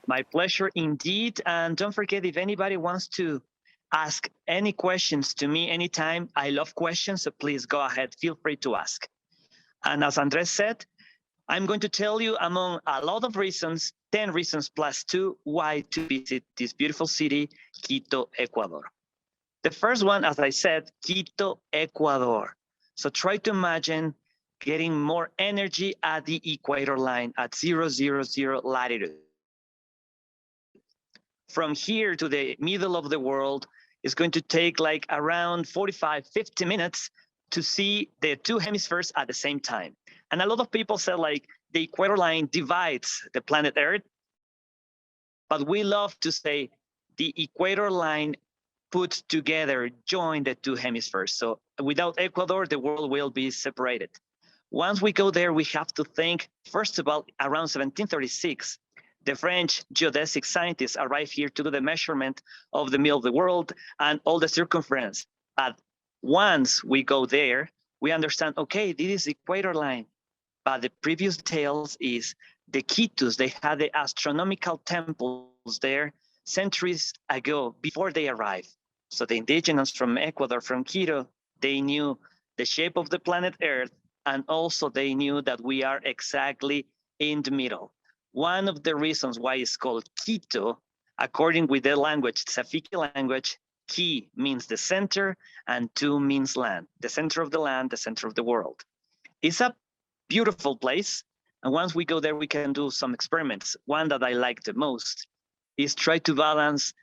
My pleasure indeed. And don't forget, if anybody wants to ask any questions to me anytime, I love questions, so please go ahead. Feel free to ask. And as Andres said, I'm going to tell you among a lot of reasons, 10 reasons plus two, why to visit this beautiful city, Quito, Ecuador. The first one, as I said, Quito, Ecuador. So try to imagine getting more energy at the equator line at 000 latitude. From here to the middle of the world is going to take like around 45, 50 minutes to see the two hemispheres at the same time. And a lot of people say like the equator line divides the planet Earth, but we love to say the equator line puts together, join the two hemispheres. So without Ecuador, the world will be separated. Once we go there, we have to think, first of all, around 1736, the French geodesic scientists arrived here to do the measurement of the middle of the world and all the circumference. But once we go there, we understand, okay, this is the equator line. But the previous details is the Quitos, they had the astronomical temples there centuries ago before they arrived. So the indigenous from Ecuador, from Quito, they knew the shape of the planet Earth, and also they knew that we are exactly in the middle. One of the reasons why it's called Quito, according with the language, Safiki language, Qui means the center and Tu means land, the center of the land, the center of the world. It's a beautiful place. And once we go there, we can do some experiments. One that I like the most is try to balance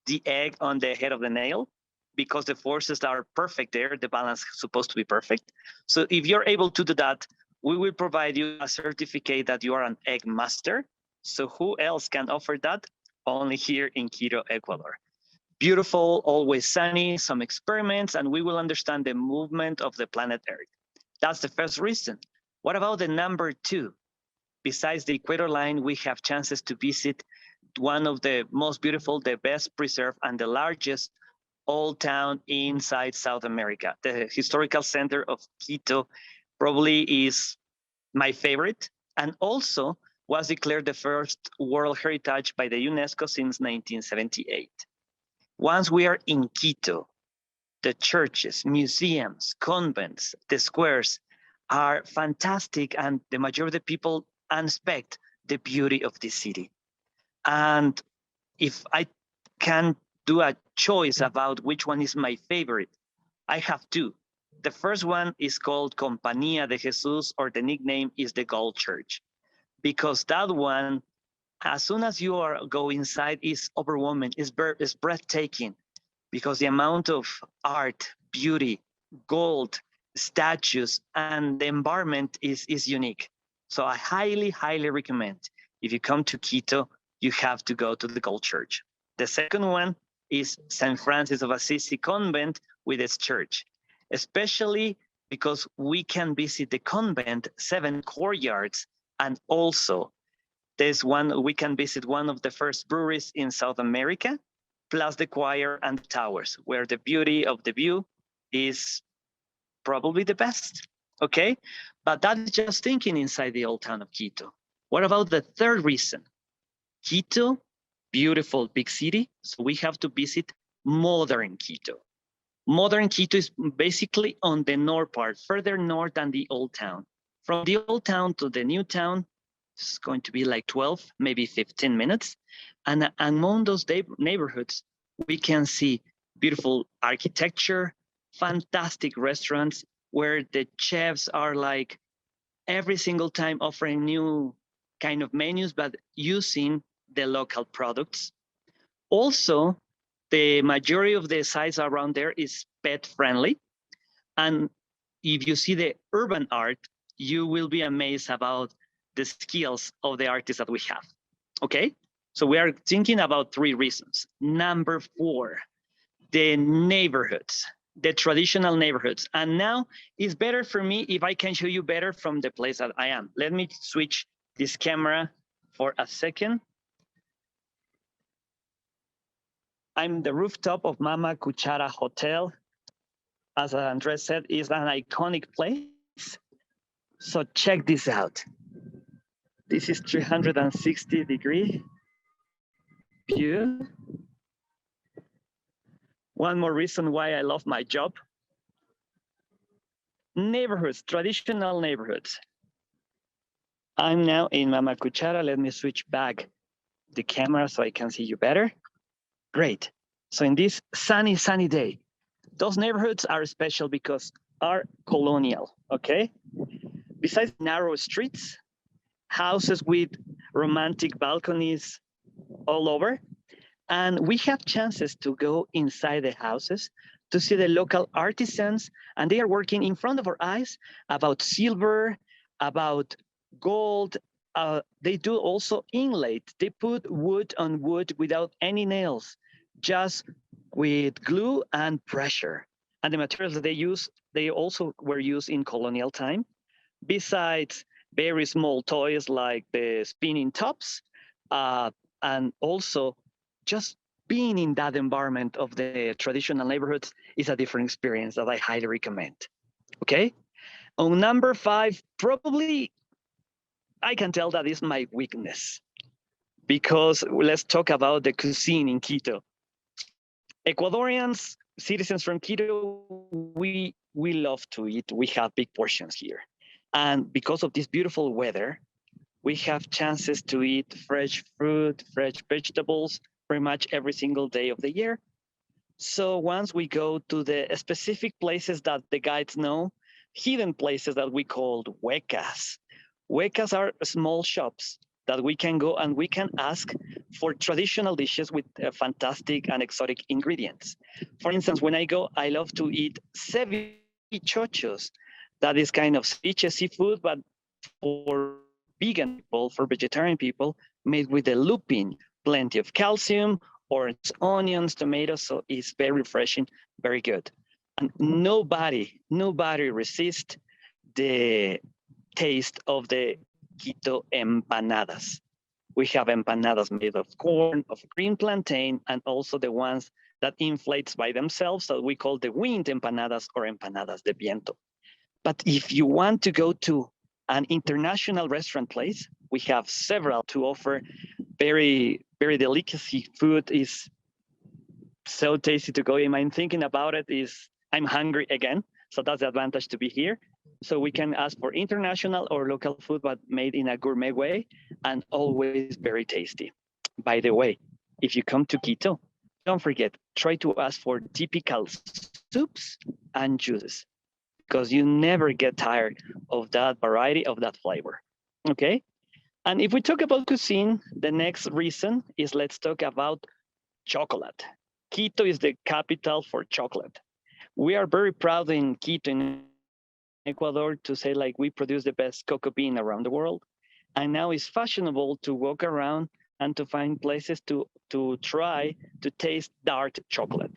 the egg on the head of the nail, because the forces are perfect there. The balance is supposed to be perfect. So if you're able to do that, we will provide you a certificate that you are an egg master. So who else can offer that? Only here in Quito, Ecuador. Beautiful, always sunny, some experiments, and we will understand the movement of the planet Earth. That's the first reason. What about the number two? Besides the equator line, we have chances to visit one of the most beautiful, the best preserved, and the largest old town inside South America. The historical center of Quito probably is my favorite, and also was declared the first World Heritage by the UNESCO since 1978. Once we are in Quito, the churches, museums, convents, the squares are fantastic, and the majority of the people inspect the beauty of this city. And if I can do a choice about which one is my favorite, I have two. The first one is called Compañía de Jesús, or the nickname is the Gold Church, because that one, as soon as you go inside, is overwhelming, is breathtaking, because the amount of art, beauty, gold, statues, and the environment is unique. So I highly, highly recommend, if you come to Quito, you have to go to the Gold Church. The second one is St. Francis of Assisi Convent with its church, especially because we can visit the convent 7 courtyards, and also there's one, we can visit one of the first breweries in South America, plus the choir and the towers, where the beauty of the view is probably the best, okay? But that is just thinking inside the old town of Quito. What about the third reason? Quito, beautiful big city, so we have to visit modern Quito. Modern Quito is basically on the north part, further north than the old town. From the old town to the new town, it's going to be like 12, maybe 15 minutes. And among those neighborhoods, we can see beautiful architecture, fantastic restaurants where the chefs are like every single time offering new kind of menus, but using the local products. Also, the majority of the sites around there is pet friendly. And if you see the urban art, you will be amazed about the skills of the artists that we have. Okay, so we are thinking about 3 reasons. Number 4, the neighborhoods, the traditional neighborhoods. And now it's better for me if I can show you better from the place that I am. Let me switch this camera for a second. I'm the rooftop of Mama Cuchara Hotel. As Andres said, is an iconic place. So check this out. This is 360 degree. you. One more reason why I love my job. Neighborhoods, traditional neighborhoods. I'm now in Mama Cuchara. Let me switch back the camera so I can see you better. Great. So in this sunny day, those neighborhoods are special because are colonial, okay? Besides narrow streets, houses with romantic balconies all over, and we have chances to go inside the houses to see the local artisans, and they are working in front of our eyes about silver, about gold. They do also inlay. They put wood on wood without any nails, just with glue and pressure. And the materials that they use, they also were used in colonial time. Besides very small toys like the spinning tops, and also just being in that environment of the traditional neighborhoods is a different experience that I highly recommend. Okay. On number 5, probably I can tell that is my weakness, because let's talk about the cuisine in Quito. Ecuadorians, citizens from Quito, we love to eat. We have big portions here. And because of this beautiful weather, we have chances to eat fresh fruit, fresh vegetables, pretty much every single day of the year. So once we go to the specific places that the guides know, hidden places that we call huecas. Huecas are small shops that we can go and we can ask for traditional dishes with fantastic and exotic ingredients. For instance, when I go, I love to eat cevichochos. That is kind of ceviche seafood, but for vegan people, for vegetarian people, made with the lupin, plenty of calcium, orange onions, tomatoes, so it's very refreshing, very good. And nobody resists the taste of the Quito empanadas. We have empanadas made of corn, of green plantain, and also the ones that inflates by themselves that we call the wind empanadas or empanadas de viento. But if you want to go to an international restaurant place, we have several to offer. Very, very delicacy food is so tasty to go. I'm thinking about it is I'm hungry again. So that's the advantage to be here. So we can ask for international or local food, but made in a gourmet way and always very tasty. By the way, if you come to Quito, don't forget, try to ask for typical soups and juices, because you never get tired of that variety, of that flavor. Okay? And if we talk about cuisine, the next reason is let's talk about chocolate. Quito is the capital for chocolate. We are very proud in Quito, in Ecuador, to say like we produce the best cocoa bean around the world. And now it's fashionable to walk around and to find places to try to taste dark chocolate.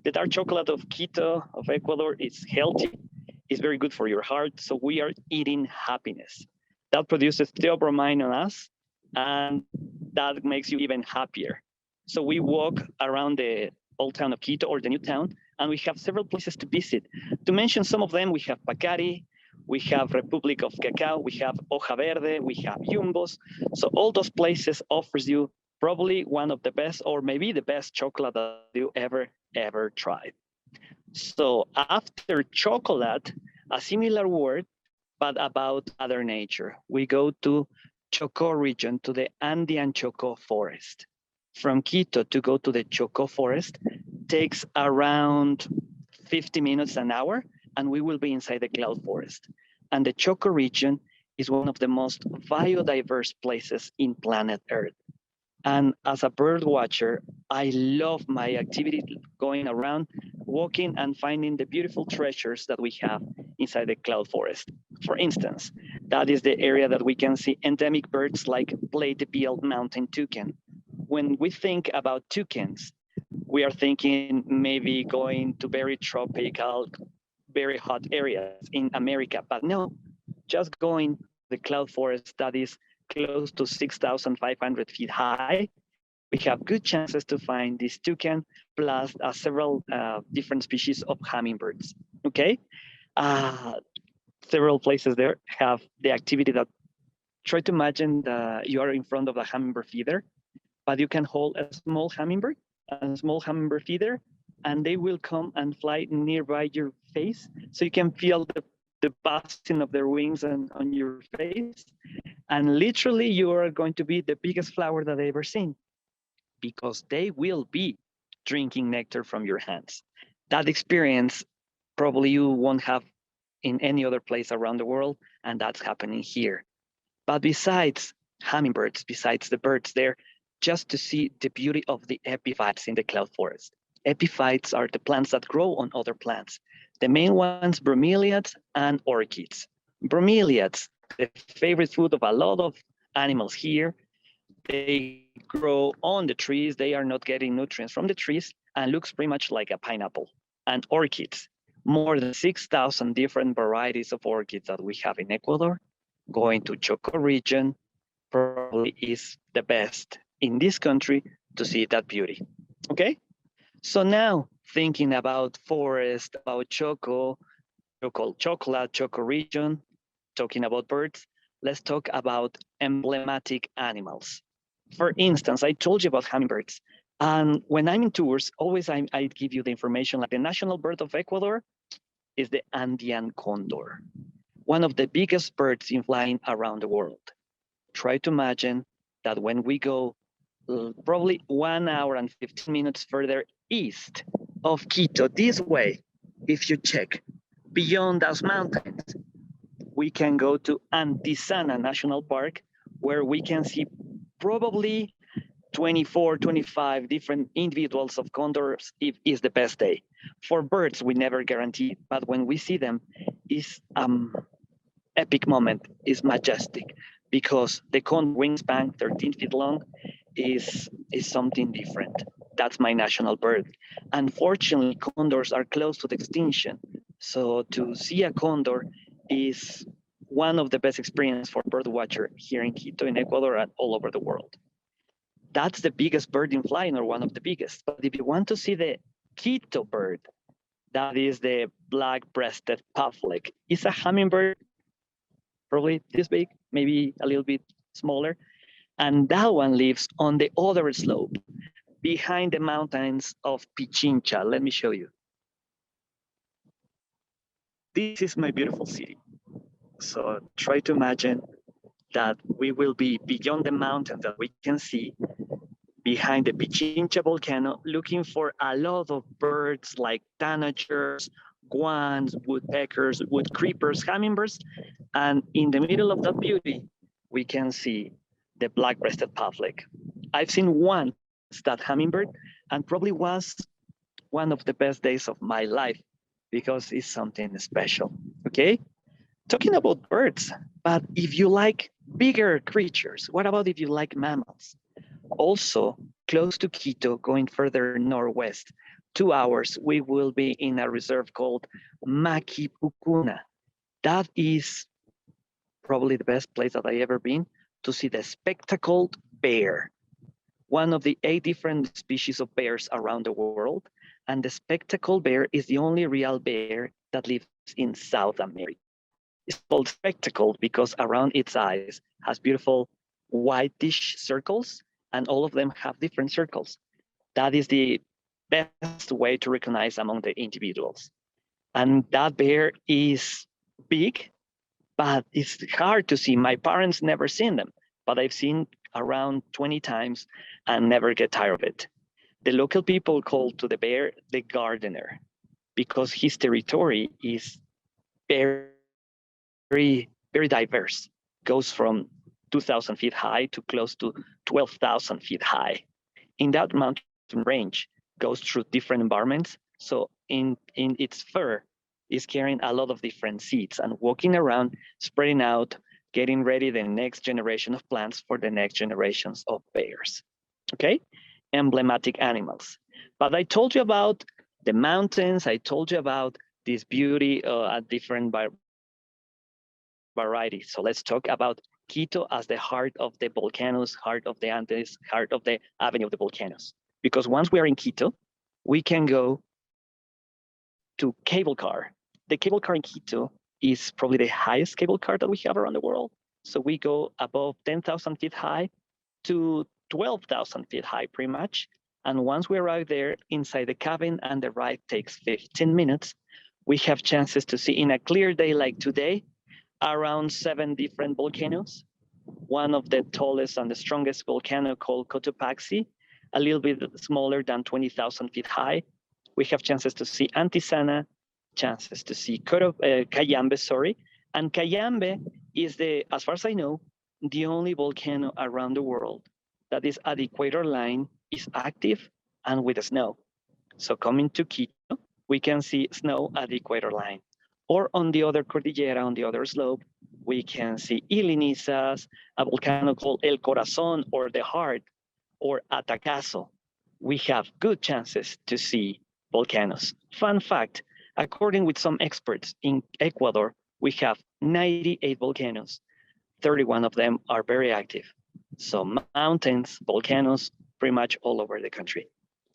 The dark chocolate of Quito, of Ecuador, is healthy. It's very good for your heart. So we are eating happiness. That produces theobromine on us, and that makes you even happier. So we walk around the old town of Quito, or the new town, and we have several places to visit. To mention some of them, we have Pacari, we have Republic of Cacao, we have Hoja Verde, we have Jumbos. So all those places offers you probably one of the best, or maybe the best chocolate that you ever tried. So after chocolate, a similar word, but about Mother Nature. We go to Chocó region, to the Andean Chocó forest. From Quito to go to the Chocó forest takes around 50 minutes, an hour, and we will be inside the cloud forest. And the Chocó region is one of the most biodiverse places in planet Earth. And as a bird watcher, I love my activity going around, walking and finding the beautiful treasures that we have inside the cloud forest. For instance, that is the area that we can see endemic birds like plate-billed mountain toucan. When we think about toucans, we are thinking maybe going to very tropical, very hot areas in America, but no, just going to the cloud forest that is close to 6,500 feet high, we have good chances to find this toucan plus several different species of hummingbirds. Okay, several places there have the activity that try to imagine that you are in front of a hummingbird feeder, but you can hold a small hummingbird, a small hummingbird feeder, and they will come and fly nearby your face. So you can feel the busting of their wings on your face. And literally, you are going to be the biggest flower that I've ever seen because they will be drinking nectar from your hands. That experience probably you won't have in any other place around the world, and that's happening here. But besides hummingbirds, besides the birds there, just to see the beauty of the epiphytes in the cloud forest. Epiphytes are the plants that grow on other plants. The main ones, bromeliads and orchids. Bromeliads, the favorite food of a lot of animals here. They grow on the trees. They are not getting nutrients from the trees and looks pretty much like a pineapple. And orchids, more than 6,000 different varieties of orchids that we have in Ecuador. Going to Choco region probably is the best in this country to see that beauty. Okay? So now thinking about forest, about chocolate, Choco region, talking about birds, let's talk about emblematic animals. For instance, I told you about hummingbirds. And when I'm in tours, always I give you the information like the national bird of Ecuador is the Andean Condor, one of the biggest birds in flying around the world. Try to imagine that when we go probably 1 hour and 15 minutes further east of Quito, this way, if you check beyond those mountains, we can go to Antisana National Park, where we can see probably 24, 25 different individuals of condors if is the best day. For birds, we never guarantee, but when we see them, it's epic moment, is majestic, because the condor wingspan, 13 feet long, is something different. That's my national bird. Unfortunately, condors are close to the extinction. So to see a condor is one of the best experiences for bird watcher here in Quito, in Ecuador, and all over the world. That's the biggest bird in flying, or one of the biggest. But if you want to see the Quito bird, that is the black-breasted pavlik. It's a hummingbird, probably this big, maybe a little bit smaller. And that one lives on the other slope, behind the mountains of Pichincha. Let me show you. This is my beautiful city. So try to imagine that we will be beyond the mountain that we can see, behind the Pichincha volcano, looking for a lot of birds like tanagers, guans, woodpeckers, wood creepers, hummingbirds. And in the middle of that beauty, we can see the black-breasted pavlik. I've seen once that hummingbird, and probably was one of the best days of my life because it's something special, okay? Talking about birds, but if you like bigger creatures, what about if you like mammals? Also, close to Quito, going further northwest, 2 hours, we will be in a reserve called Maquipucuna. That is probably the best place that I ever been to see the spectacled bear, one of the 8 different species of bears around the world. And the spectacled bear is the only real bear that lives in South America. It's called spectacled because around its eyes has beautiful whitish circles, and all of them have different circles. That is the best way to recognize among the individuals. And that bear is big, but it's hard to see. My parents never seen them, but I've seen around 20 times and never get tired of it. The local people call to the bear the gardener because his territory is very, very diverse. Goes from 2,000 feet high to close to 12,000 feet high. In that mountain range, goes through different environments. So in its fur is carrying a lot of different seeds and walking around, spreading out, getting ready the next generation of plants for the next generations of bears. Okay? Emblematic animals. But I told you about the mountains. I told you about this beauty at different varieties. So let's talk about Quito as the heart of the volcanoes, heart of the Andes, heart of the Avenue of the Volcanoes. Because once we are in Quito, we can go to cable car. The cable car in Quito is probably the highest cable car that we have around the world. So we go above 10,000 feet high to 12,000 feet high, pretty much. And once we arrive there, inside the cabin, and the ride takes 15 minutes, we have chances to see in a clear day like today, around 7 different volcanoes. One of the tallest and the strongest volcano called Cotopaxi, a little bit smaller than 20,000 feet high. We have chances to see Antisana, chances to see Cayambe, sorry. And Cayambe is as far as I know, the only volcano around the world that is at the equator line, is active and with snow. So coming to Quito, we can see snow at the equator line. Or on the other cordillera, on the other slope, we can see Ilinizas, a volcano called El Corazón, or the Heart, or Atacazo. We have good chances to see volcanoes. Fun fact, according with some experts in Ecuador, we have 98 volcanoes. 31 of them are very active. So mountains, volcanoes, pretty much all over the country.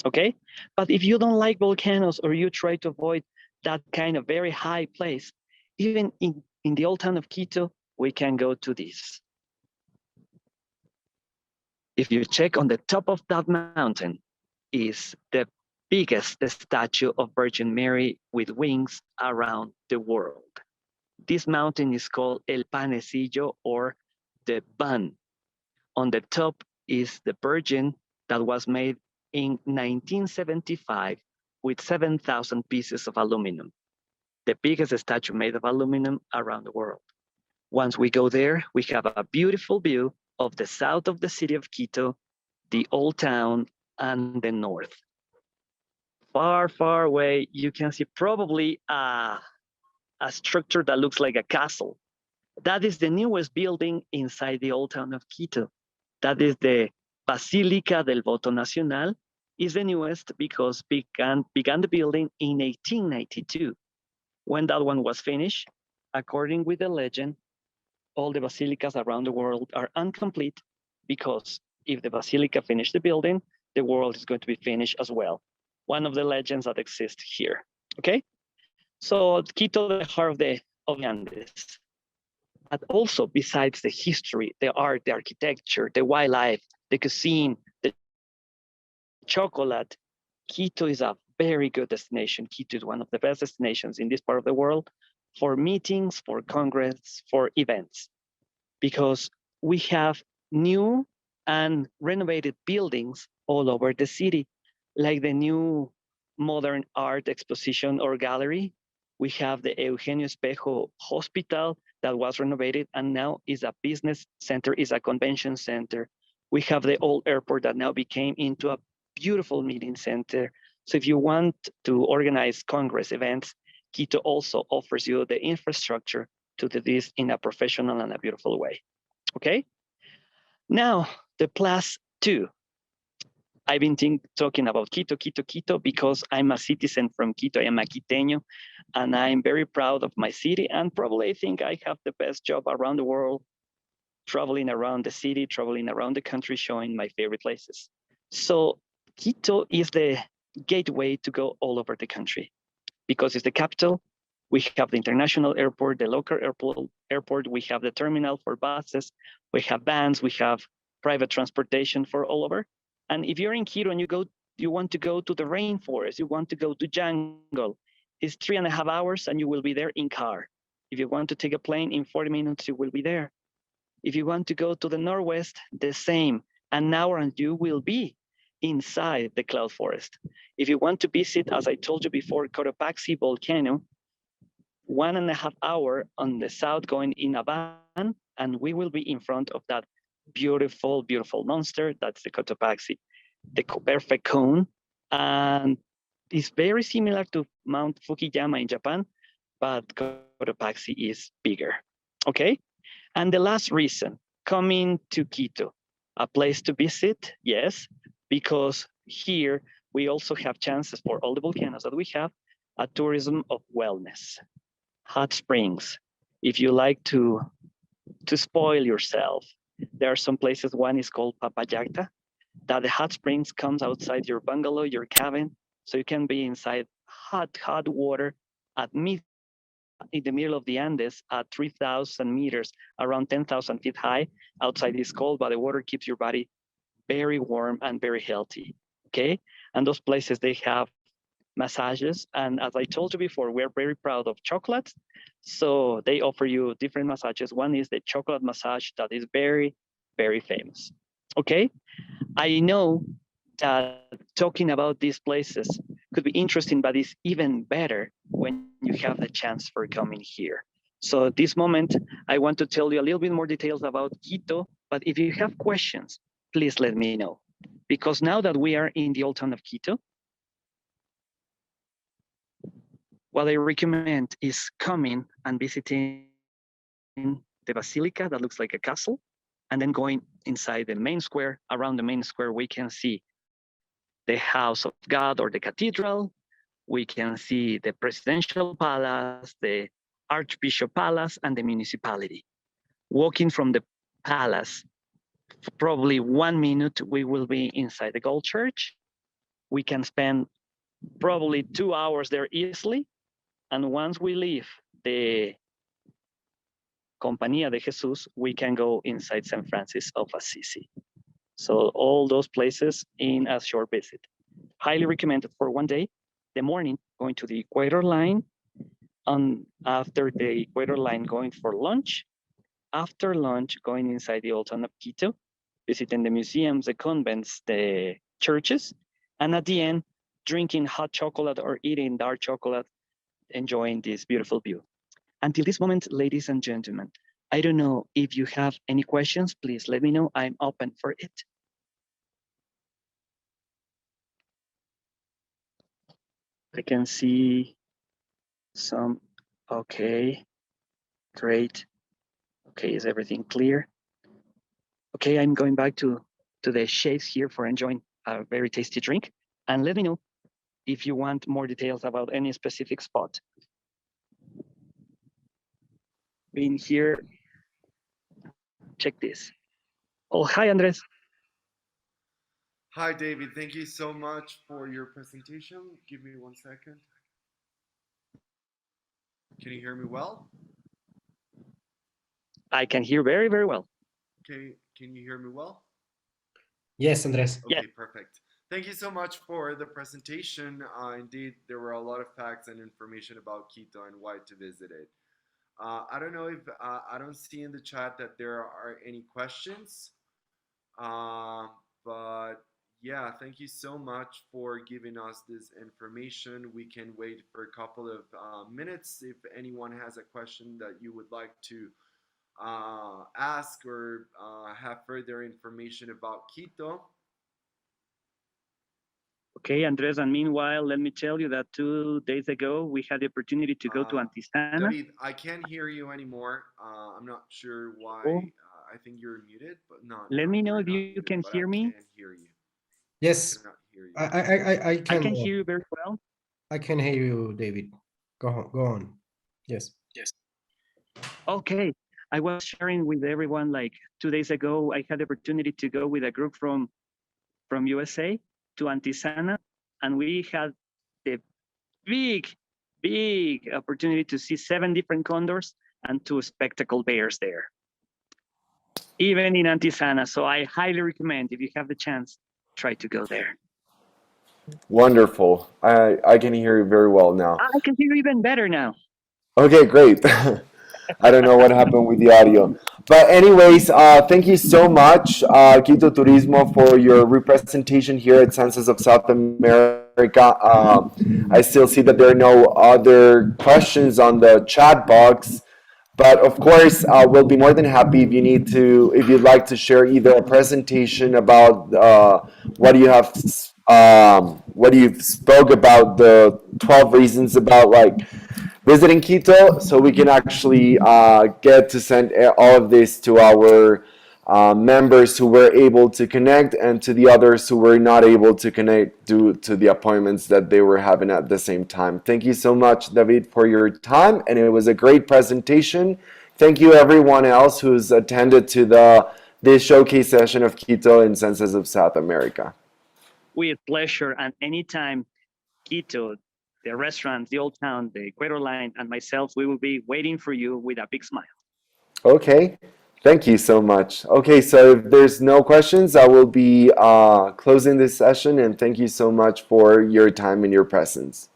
Okay? But if you don't like volcanoes, or you try to avoid that kind of very high place, even in the old town of Quito, we can go to this. If you check on the top of that mountain, is the biggest statue of Virgin Mary with wings around the world. This mountain is called El Panecillo, or the bun. On the top is the Virgin that was made in 1975 with 7,000 pieces of aluminum, the biggest statue made of aluminum around the world. Once we go there, we have a beautiful view of the south of the city of Quito, the old town, and the north. Far, far away, you can see probably a structure that looks like a castle. That is the newest building inside the old town of Quito. That is the Basílica del Voto Nacional, is the newest because began the building in 1892. When that one was finished, according with the legend, all the basilicas around the world are incomplete, because if the basilica finished the building, the world is going to be finished as well. One of the legends that exist here. Okay, so Quito, the heart of the Andes. But also, besides the history, the art, the architecture, the wildlife, the cuisine, the chocolate, Quito is a very good destination. Quito is one of the best destinations in this part of the world for meetings, for congress, for events, because we have new and renovated buildings all over the city, like the new modern art exposition or gallery. We have the Eugenio Espejo Hospital that was renovated and now is a business center, is a convention center. We have the old airport that now became into a beautiful meeting center. So if you want to organize congress events, Quito also offers you the infrastructure to do this in a professional and a beautiful way. Okay? Now, the plus two. I've been talking about Quito, because I'm a citizen from Quito. I am a Quiteño, and I'm very proud of my city. And probably I think I have the best job around the world, traveling around the city, traveling around the country, showing my favorite places. So Quito is the gateway to go all over the country, because it's the capital. We have the international airport, the local airport. We have the terminal for buses. We have vans. We have private transportation for all over. And if you're in Quito and you want to go to the rainforest, you want to go to jungle, it's 3.5 hours and you will be there in car. If you want to take a plane, in 40 minutes, you will be there. If you want to go to the Northwest, the same, an hour and you will be inside the cloud forest. If you want to visit, as I told you before, Cotopaxi volcano, 1.5 hours on the south going in a van, and we will be in front of that beautiful, beautiful monster. That's the Cotopaxi, the perfect cone. And it's very similar to Mount Fukuyama in Japan, but Cotopaxi is bigger. Okay? And the last reason, coming to Quito, a place to visit, yes, because here we also have chances for all the volcanoes that we have, a tourism of wellness, hot springs. If you like to spoil yourself, there are some places. One is called Papayacta, that the hot springs comes outside your bungalow, your cabin, so you can be inside hot water at in the middle of the Andes at 3,000 meters, around 10,000 feet high. Outside is cold, but the water keeps your body very warm and very healthy. Okay. And those places, they have massages. And as I told you before, we're very proud of chocolates. So they offer you different massages. One is the chocolate massage that is very, very famous. Okay. I know that talking about these places could be interesting, but it's even better when you have the chance for coming here. So at this moment, I want to tell you a little bit more details about Quito, but if you have questions, please let me know. Because now that we are in the old town of Quito, what I recommend is coming and visiting the basilica that looks like a castle, and then going inside the main square. Around the main square, we can see the house of God or the cathedral. We can see the presidential palace, the archbishop palace, and the municipality. Walking from the palace, probably 1 minute, we will be inside the gold church. We can spend probably 2 hours there easily. And once we leave the Compañía de Jesús, we can go inside St. Francis of Assisi. So all those places in a short visit. Highly recommended for one day, the morning, going to the equator line, and after the equator line, going for lunch. After lunch, going inside the old town of Quito, visiting the museums, the convents, the churches, and at the end, drinking hot chocolate or eating dark chocolate, enjoying this beautiful view. Until this moment, ladies and gentlemen, I don't know if you have any questions, please let me know. I'm open for it. I can see some, okay, great. Okay, is everything clear? Okay, I'm going back to the shades here for enjoying a very tasty drink. And let me know if you want more details about any specific spot. Being here, check this. Oh, hi, Andres. Hi, David. Thank you so much for your presentation. Give me 1 second. Can you hear me well? I can hear very, very well. Okay, can you hear me well? Yes, Andres. Okay, Yeah. perfect. Thank you so much for the presentation. Indeed, there were a lot of facts and information about Quito and why to visit it. I don't know if I don't see in the chat that there are any questions, uh, but yeah, thank you so much for giving us this information. We can wait for a couple of minutes if anyone has a question that you would like to ask or have further information about Quito. Okay, Andres, and meanwhile, let me tell you that 2 days ago, we had the opportunity to go to Antisana. David, I can't hear you anymore. I'm not sure why. Oh, I think you're muted, but let me know you're if not you muted, can but hear I me. can't hear you. Yes, Cannot hear you. I I can. can hear you very well. I can hear you, David. Go on. Yes. Okay, I was sharing with everyone like 2 days ago. I had the opportunity to go with a group from USA to Antisana, and we had the big, big opportunity to see 7 different condors and 2 spectacle bears there, even in Antisana. So I highly recommend, if you have the chance, try to go there. Wonderful. I can hear you very well now. I can hear you even better now. Okay, great. I don't know what happened with the audio. But anyways, thank you so much, Quito Turismo, for your representation here at Census of South America. I still see that there are no other questions on the chat box. But of course, we'll be more than happy if you'd like to share either a presentation about what you spoke about the 12 reasons about like visiting Quito, so we can actually get to send all of this to our members who were able to connect and to the others who were not able to connect due to the appointments that they were having at the same time. Thank you so much, David, for your time, and it was a great presentation. Thank you everyone else who's attended to this showcase session of Quito in Census of South America. With pleasure, and anytime, Quito, the restaurant, the old town, the Ecuador line, and myself, we will be waiting for you with a big smile. Okay. Thank you so much. Okay, so if there's no questions, I will be closing this session, and thank you so much for your time and your presence.